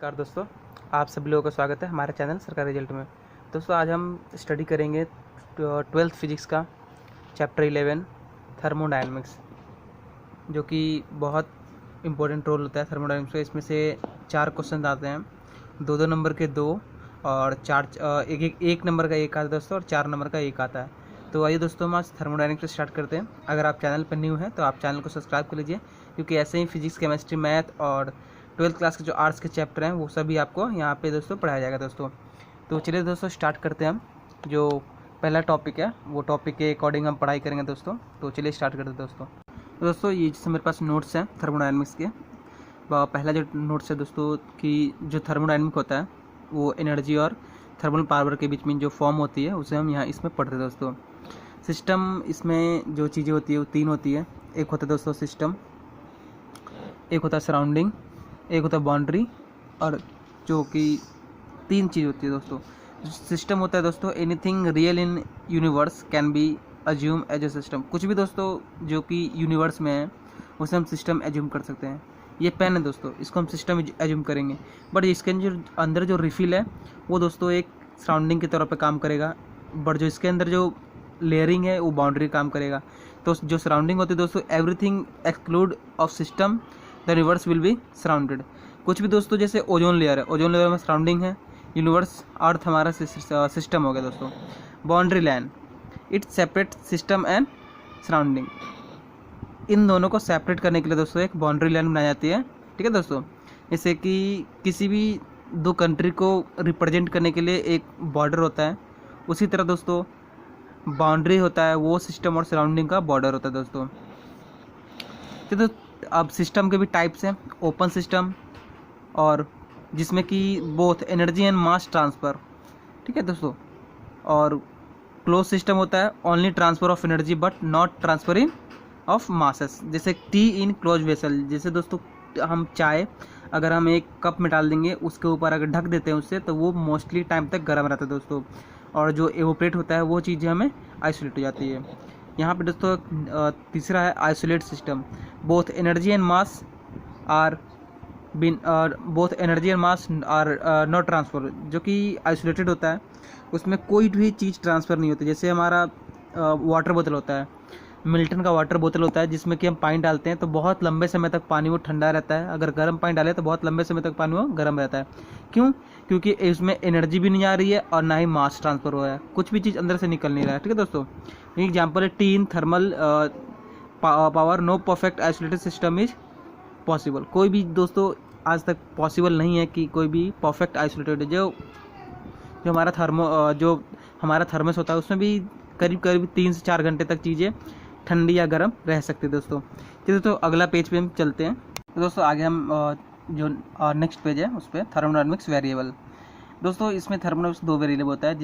नमस्कार दोस्तों, आप सभी लोगों का स्वागत है हमारे चैनल सरकारी रिजल्ट में। दोस्तों आज हम स्टडी करेंगे 12th फिजिक्स का चैप्टर 11 थर्मोडायनेमिक्स, जो कि बहुत इम्पोर्टेंट रोल होता है थर्मोडायनेमिक्स का। इसमें से 4 क्वेश्चन आते हैं, 2-2 नंबर के 2 और 1 नंबर का 1 आता है दोस्तों, और 4 नंबर का 1 आता है। तो आइए दोस्तों हम आज थर्मोडायनेमिक्स से स्टार्ट करते हैं। अगर आप चैनल पर न्यू हैं तो आप चैनल को सब्सक्राइब कर लीजिए, क्योंकि ऐसे ही फिजिक्स, केमिस्ट्री, मैथ और 12th क्लास के जो आर्ट्स के चैप्टर हैं वो सभी आपको यहाँ पे दोस्तों पढ़ाया जाएगा दोस्तों। तो चलिए दोस्तों स्टार्ट करते हैं। हम जो पहला टॉपिक है वो टॉपिक के अकॉर्डिंग हम पढ़ाई करेंगे दोस्तों। तो चलिए स्टार्ट करते हैं दोस्तों। तो दोस्तों ये जैसे मेरे पास नोट्स हैं थर्मोडायनेमिक्स के। पहला जो नोट्स है दोस्तों कि जो थर्मोडायनेमिक होता है वो एनर्जी और थर्मल पावर के बीच में जो फॉर्म होती है उसे हम यहाँ इसमें पढ़ते हैं दोस्तों। सिस्टम, इसमें जो चीज़ें होती है वो 3 होती है। एक होता है दोस्तों सिस्टम, एक होता है सराउंडिंग, एक होता है बाउंड्री, और जो कि 3 चीज़ होती है दोस्तों। सिस्टम होता है दोस्तों anything real in universe can be assume as a system. कुछ भी दोस्तों जो कि यूनिवर्स में है उसे हम सिस्टम एज्यूम कर सकते हैं। ये पेन है दोस्तों, इसको हम सिस्टम एज्यूम करेंगे, बट इसके जो अंदर जो रिफिल है वो दोस्तों एक सराउंडिंग के तौर पर काम करेगा, बट जो इसके अंदर जो लेयरिंग है वो बाउंड्री काम करेगा। तो जो सराउंडिंग होती है दोस्तों, everything exclude of system the universe will be surrounded. कुछ भी दोस्तों जैसे ओजोन लेयर है, ओजोन लेयर में सराउंडिंग है, यूनिवर्स अर्थ हमारा सिस्टम हो गया दोस्तों। Boundary line, it separate system and surrounding. इन दोनों को सेपरेट करने के लिए दोस्तों एक बाउंड्री लाइन बनाई जाती है, ठीक है दोस्तों। जैसे कि किसी भी 2 कंट्री को रिप्रेजेंट करने के लिए एक बॉर्डर होता है, उसी तरह दोस्तों बाउंड्री होता है वो सिस्टम और सराउंडिंग का बॉर्डर होता है दोस्तों। तो अब सिस्टम के भी टाइप्स हैं, ओपन सिस्टम और जिसमें कि both energy and mass transfer, ठीक है दोस्तों। और क्लोज सिस्टम होता है only transfer of energy but not transfer in of masses. जैसे टी इन क्लोज वेसल, जैसे दोस्तों हम चाय अगर हम एक कप में डाल देंगे, उसके ऊपर अगर ढक देते हैं उससे, तो वो मोस्टली टाइम तक गर्म रहता है दोस्तों, और जो एवोपरेट होता है वो चीज़ें हमें आइसोलेट हो जाती है। यहाँ पे दोस्तों तीसरा है isolate system. Both energy and mass are not transfer. जो कि आइसोलेटेड होता है उसमें कोई भी चीज़ ट्रांसफ़र नहीं होती। जैसे हमारा वाटर बोतल होता है, मिल्टन का वाटर बोतल होता है, जिसमें कि हम पानी डालते हैं तो बहुत लंबे समय तक पानी वो ठंडा रहता है। अगर गर्म पानी डालें तो बहुत लंबे समय तक पानी वो गर्म रहता है। क्यों? क्योंकि इसमें एनर्जी भी नहीं आ रही है और ना ही मास ट्रांसफ़र हो रहा है, कुछ भी चीज़ अंदर से निकल नहीं रहा है, ठीक है दोस्तों। एग्जाम्पल है tea in thermal power, no perfect isolated system is possible. कोई भी दोस्तों आज तक पॉसिबल नहीं है कि कोई भी परफेक्ट आइसोलेटेड जो हमारा थर्मस होता है उसमें भी करीब 3 से 4 घंटे तक चीज़ें ठंडी या गर्म रह सकती है दोस्तों। तो दोस्तों अगला पेज पे हम चलते हैं। तो दोस्तों आगे हम जो नेक्स्ट पेज है उस पर थर्मोडायनेमिक्स वेरिएबल। दोस्तों इसमें थर्मोडायनेमिक्स 2 वेरिएबल होता है।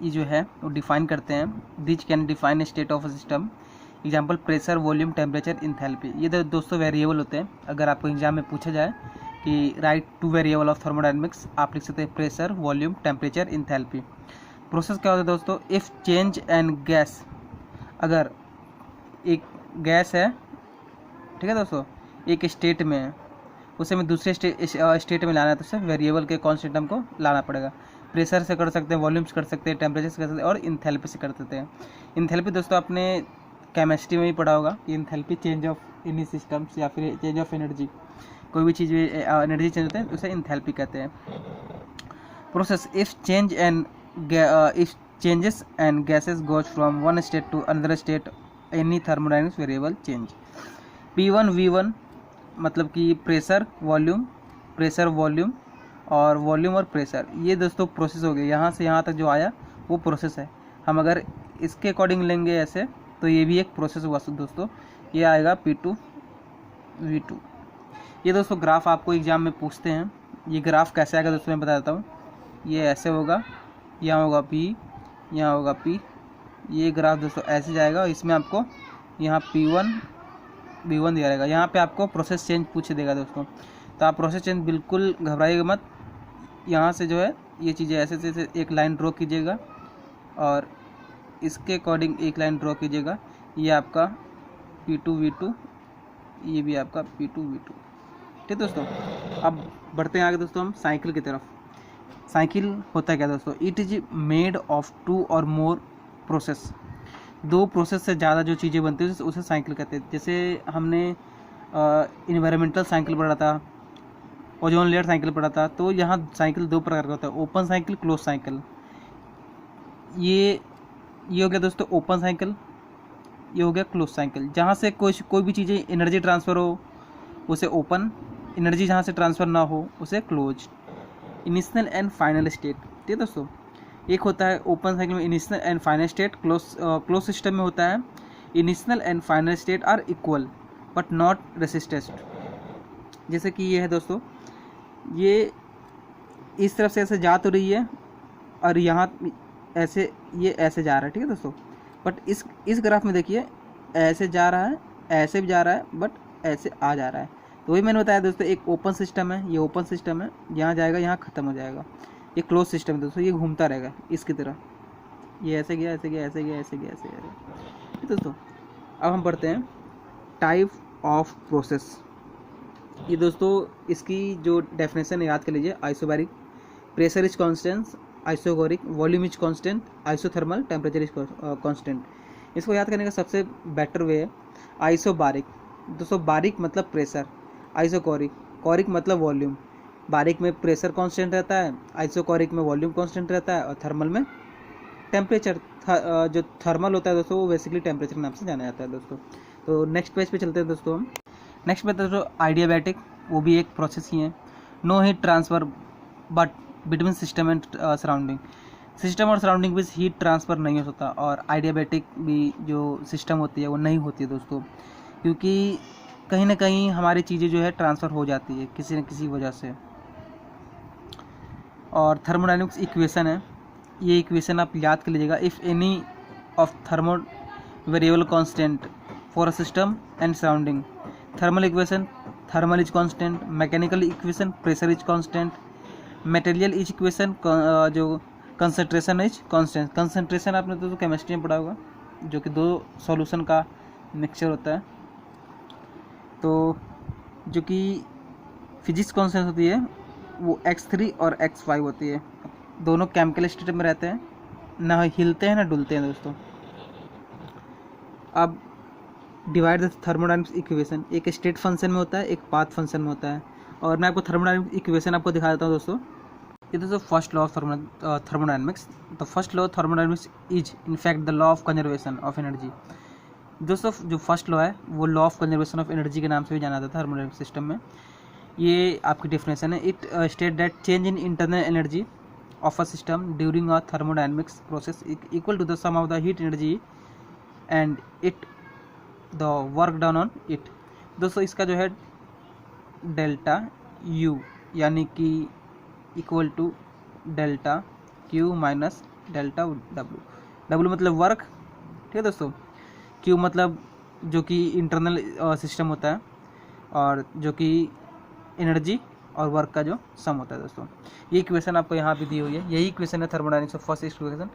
ये जो है वो डिफाइन करते हैं, which can define state of a system. Example pressure, volume, temperature, enthalpy. ये दोस्तों वेरिएबल होते हैं। अगर आपको एग्जाम में पूछा जाए कि राइट 2 वेरिएबल ऑफ थर्मोडायनेमिक्स, आप लिख सकते हैं pressure, volume, temperature, enthalpy. Process क्या होता है दोस्तों? इफ़ चेंज एंड गैस, अगर एक गैस है, ठीक है दोस्तों, एक स्टेट में है, उसे हमें दूसरे स्टेट में लाना है, तो उसे वेरिएबल के कॉन्स्टेंट हमको लाना पड़ेगा। प्रेशर से कर सकते हैं, वॉल्यूम से कर सकते हैं, टेम्परेचर से कर सकते हैं, और इंथैल्पी से कर सकते हैं। इंथैल्पी दोस्तों आपने केमिस्ट्री में भी पढ़ा होगा कि enthalpy change of any systems या फिर चेंज ऑफ एनर्जी, कोई भी चीज़ एनर्जी चेंज होता है उसे इंथैल्पी कहते हैं। Process if changes and gases goes from one state to another state, any thermodynamics variable change. P1 V1 मतलब कि प्रेशर, वॉल्यूम, प्रेशर, वॉल्यूम और वॉल्यूम और प्रेशर, ये दोस्तों प्रोसेस हो गए। यहाँ से यहाँ तक जो आया वो प्रोसेस है। हम अगर इसके अकॉर्डिंग लेंगे ऐसे तो ये भी एक प्रोसेस हुआ दोस्तों। ये आएगा P2 V2। ये दोस्तों ग्राफ आपको एग्जाम में पूछते हैं। ये ग्राफ कैसे आएगा दोस्तों मैं बता देता हूँ। ये ऐसे होगा, यहाँ होगा P, यहाँ होगा P। ये ग्राफ दोस्तों ऐसे जाएगा, इसमें आपको यहाँ P1 V1 दिया रहेगा। यहाँ पे आपको प्रोसेस चेंज पूछ देगा दोस्तों, तो आप प्रोसेस चेंज बिल्कुल घबराइएगा मत। यहाँ से जो है ये चीज़ें ऐसे से एक लाइन ड्रॉ कीजिएगा और इसके अकॉर्डिंग एक लाइन ड्रॉ कीजिएगा। ये आपका P2 V2, ये भी आपका P2 V2, ठीक दोस्तों। अब बढ़ते हैं आगे दोस्तों हम साइकिल की तरफ। साइकिल होता है क्या दोस्तों? इट इज मेड ऑफ 2 और मोर प्रोसेस। 2 प्रोसेस से ज़्यादा जो चीज़ें बनती है उसे साइकिल कहते हैं। जैसे हमने इन्वायरमेंटल साइकिल पढ़ा था, ओजोन लेयर साइकिल पढ़ा था, तो यहाँ साइकिल 2 प्रकार का होता है, ओपन साइकिल, क्लोज साइकिल। ये हो गया दोस्तों ओपन साइकिल, ये हो गया क्लोज साइकिल। जहाँ से कोई भी चीज़ें एनर्जी ट्रांसफ़र हो उसे ओपन, एनर्जी जहाँ से ट्रांसफ़र ना हो उसे close. Initial and final state, ठीक है दोस्तों। एक होता है ओपन साइकिल में initial and final state, close system में होता है initial and final state are equal but not resistant. जैसे कि ये है दोस्तों, ये इस तरफ से ऐसे जा तो रही है और यहाँ ऐसे ये ऐसे जा रहा है, ठीक है दोस्तों। बट इस ग्राफ में देखिए ऐसे जा रहा है, ऐसे भी जा रहा है, बट ऐसे आ जा रहा है। तो वही मैंने बताया दोस्तों, एक ओपन सिस्टम है, ये ओपन सिस्टम है, यहाँ जाएगा यहाँ ख़त्म हो जाएगा। ये क्लोज सिस्टम है दोस्तों, ये घूमता रहेगा इसकी तरह, ये ऐसे गया, ऐसे गया, ऐसे गया, ऐसे गया, ऐसे गया दोस्तों। अब हम पढ़ते हैं टाइप ऑफ प्रोसेस। ये दोस्तों इसकी जो डेफिनेशन है याद कर लीजिए, isobaric, pressure is constant, isochoric, volume is constant, isothermal, temperature is constant. इसको याद करने का सबसे बेटर वे है आइसोबारिक। दोस्तों बारिक मतलब प्रेशर, आइसोकोरिक, कोरिक मतलब वॉल्यूम। बारिक में प्रेशर कांस्टेंट रहता है, आइसोकोरिक में वॉल्यूम कांस्टेंट रहता है, और थर्मल में टेम्परेचर। जो थर्मल होता है दोस्तों वो बेसिकली टेम्परेचर के नाम से जाना जाता है दोस्तों। तो नेक्स्ट पेज पे चलते हैं दोस्तों हम। नेक्स्ट में दोस्तों आइडियाबैटिक, वो भी एक प्रोसेस ही है। No heat transfer but between system and surrounding. System और सराउंडिंग बीच हीट ट्रांसफ़र नहीं हो सकता, और आइडियाबैटिक भी जो सिस्टम होती है वो नहीं होती है दोस्तों, क्योंकि कहीं ना कहीं हमारी चीज़ें जो है ट्रांसफ़र हो जाती है किसी न किसी वजह से। और थर्मोडायनेमिक्स इक्वेशन है, ये इक्वेशन आप याद कर लीजिएगा। If any of thermo variable constant for a system and surrounding, thermal equation thermal is constant, mechanical equation pressure is constant, material is equation जो कंसंट्रेशन इज कांस्टेंट। कंसंट्रेशन आपने दोस्तों chemistry में पढ़ा होगा, जो कि 2 सॉल्यूशन का मिक्सचर होता है। तो जो कि फिजिक्स कांस्टेंट होती है वो x3 और x5 होती है। दोनों केमिकल स्टेट में रहते हैं, ना हिलते हैं ना डुलते हैं दोस्तों। अब डिवाइड द थर्मोडायनेमिक्स इक्वेशन, एक स्टेट फंक्शन में होता है, एक पाथ फंक्शन में होता है। और मैं आपको थर्मोडायनेमिक्स इक्वेशन आपको दिखा देता हूँ दोस्तों। ये दोस्तों first law of thermodynamics. The first law of thermodynamics is in fact the law of conservation of energy. दोस्तों जो फर्स्ट लॉ है वो law of conservation of energy के नाम से भी जाना जाता है थर्मोडायनेमिक्स सिस्टम में। ये आपकी डेफिनेशन है। It state that change in internal energy of a system during a thermodynamics process equal to the sum of the heat energy and it the work done on it. दोस्तों इसका जो है delta U यानी कि equal to delta Q minus delta W. W मतलब work, ठीक है दोस्तों। क्यू मतलब जो कि इंटरनल सिस्टम होता है, और जो कि एनर्जी और वर्क का जो सम होता है दोस्तों। ये इक्वेशन आपको यहाँ पे दी हुई है, यही इक्वेशन है thermodynamics of first equation.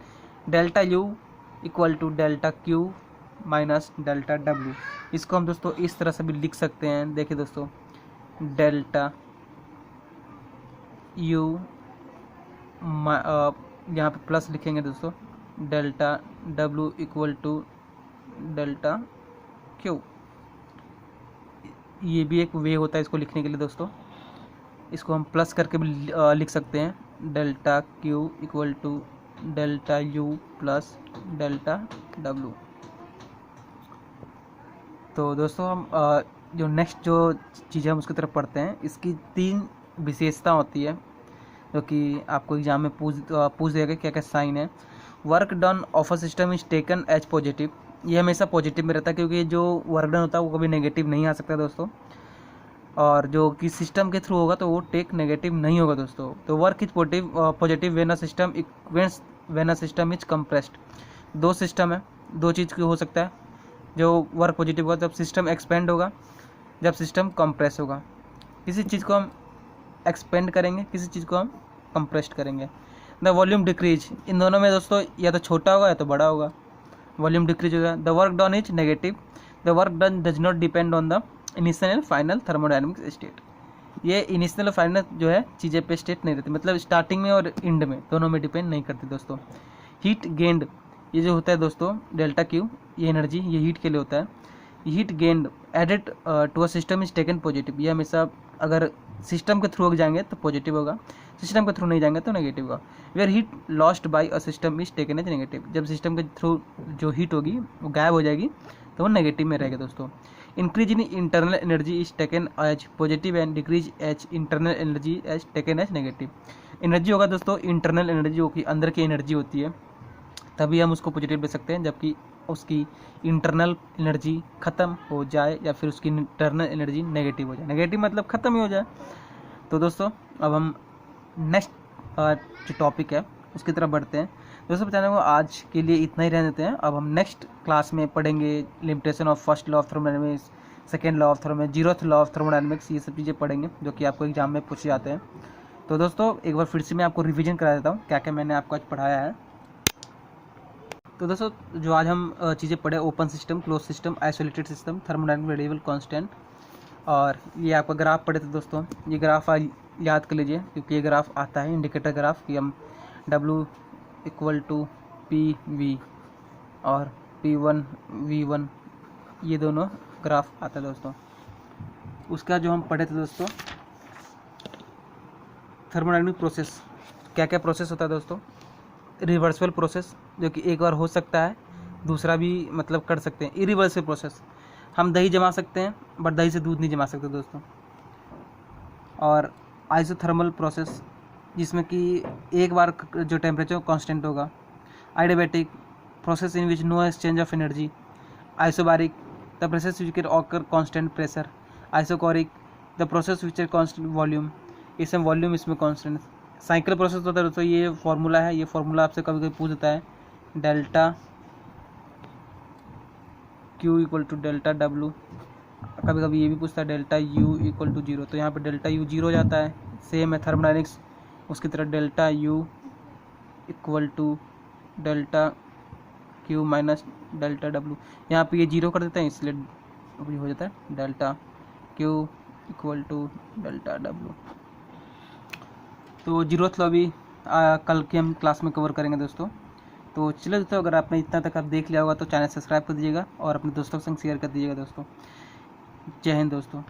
Delta U equal to delta Q minus delta W. इसको हम दोस्तों इस तरह से भी लिख सकते हैं, देखिए दोस्तों, डेल्टा यू यहाँ पे प्लस लिखेंगे दोस्तों, delta W equal to delta Q. ये भी एक वे होता है इसको लिखने के लिए दोस्तों। इसको हम प्लस करके भी लिख सकते हैं, delta Q equal to delta U plus delta W. तो दोस्तों हम जो नेक्स्ट जो चीज़ें हम उसकी तरफ पढ़ते हैं, इसकी 3 विशेषता होती है जो कि आपको एग्जाम में पूछ देगा क्या क्या साइन है। Work done of a system is taken as positive. ये हमेशा पॉजिटिव में रहता है, क्योंकि जो वर्क डन होता है वो कभी नेगेटिव नहीं आ सकता दोस्तों। और जो कि सिस्टम के थ्रू होगा तो वो टेक नेगेटिव नहीं होगा दोस्तों। तो work is positive when a system is compressed. 2 system है, 2 चीज़ की हो सकता है। जो वर्क पॉजिटिव होगा जब सिस्टम एक्सपेंड होगा, जब सिस्टम कंप्रेस होगा। किसी चीज़ को हम एक्सपेंड करेंगे, किसी चीज़ को हम कंप्रेस्ड करेंगे। द वॉल्यूम डिक्रीज, इन दोनों में दोस्तों या तो छोटा होगा या तो बड़ा होगा, वॉल्यूम डिक्रीज होगा। The work done is negative, the work done does not depend on the initial and final thermodynamic state. ये इनिशियल और फाइनल जो है चीज़ें पे स्टेट नहीं रहती, मतलब स्टार्टिंग में और एंड में दोनों में डिपेंड नहीं करती दोस्तों। हीट गेंड ये जो होता है दोस्तों डेल्टा क्यू, ये एनर्जी ये हीट के लिए होता है। Heat gained added to a system is taken positive, ये हमेशा अगर सिस्टम के थ्रू जाएंगे तो पॉजिटिव होगा, सिस्टम के थ्रू नहीं जाएंगे तो नेगेटिव होगा। Where heat lost by a system is taken as negative, जब सिस्टम के थ्रू जो हीट होगी वो गायब हो जाएगी तो वो नेगेटिव में रहेगा दोस्तों। Increase in internal energy is taken as positive and decrease as internal energy as taken as negative. Energy होगा दोस्तों इंटरनल एनर्जी, जो कि अंदर की एनर्जी होती है, तभी हम उसको पॉजिटिव ले सकते हैं, जबकि उसकी इंटरनल एनर्जी ख़त्म हो जाए या फिर उसकी इंटरनल एनर्जी नेगेटिव हो जाए। नेगेटिव मतलब ख़त्म ही हो जाए। तो दोस्तों अब हम नेक्स्ट जो टॉपिक है उसकी तरफ बढ़ते हैं। दोस्तों बताने को आज के लिए इतना ही रहने देते हैं। अब हम नेक्स्ट क्लास में पढ़ेंगे limitation of first law of thermodynamics, second law of thermodynamics, zeroth law of thermodynamics, ये सब चीज़ें पढ़ेंगे जो कि आपको एग्जाम में पूछे जाते हैं। तो दोस्तों एक बार फिर से मैं आपको रिवीजन करा देता हूँ क्या क्या मैंने आपको आज पढ़ाया है। तो दोस्तों जो आज हम चीज़ें पढ़े, open system, close system, isolated system, thermodynamic variable constant, और ये आपका ग्राफ पढ़े थे दोस्तों। ये ग्राफ याद कर लीजिए क्योंकि ये ग्राफ आता है इंडिकेटर ग्राफ कि हम W = PV और P1 V1 ये दोनों ग्राफ आता है दोस्तों। उसका जो हम पढ़े थे दोस्तों थर्मोडायनेमिक प्रोसेस, क्या क्या प्रोसेस होता है दोस्तों। रिवर्सिबल प्रोसेस जो कि एक बार हो सकता है, दूसरा भी मतलब कर सकते हैं। इरिवर्सिबल प्रोसेस, हम दही जमा सकते हैं बट दही से दूध नहीं जमा सकते दोस्तों। और आइसोथर्मल प्रोसेस जिसमें कि एक बार जो टेम्परेचर कांस्टेंट होगा। Adiabatic process in which no exchange of energy. Isobaric the process which can occur constant pressure. Isochoric the process which constant volume, इसमें वॉल्यूम इसमें कांस्टेंट। साइकिल प्रोसेस होता है दोस्तों, ये फार्मूला है, ये फार्मूला आपसे कभी कभी पूछ देता है, डेल्टा Q = डेल्टा W, कभी कभी ये भी पूछता है डेल्टा U = 0, तो यहाँ पे डेल्टा U 0 हो जाता है। सेम है थर्मोडायनेमिक्स, उसकी तरह delta U = delta Q - delta W, यहाँ पे ये 0 कर देते हैं इसलिए हो जाता है डेल्टा Q = डेल्टा W। तो जीरोथ लॉ भी कल की हम क्लास में कवर करेंगे दोस्तों। तो चलो दोस्तों, अगर आपने इतना तक आप देख लिया होगा तो चैनल सब्सक्राइब कर दीजिएगा और अपने दोस्तों के संग शेयर कर दीजिएगा दोस्तों। जय हिंद दोस्तों।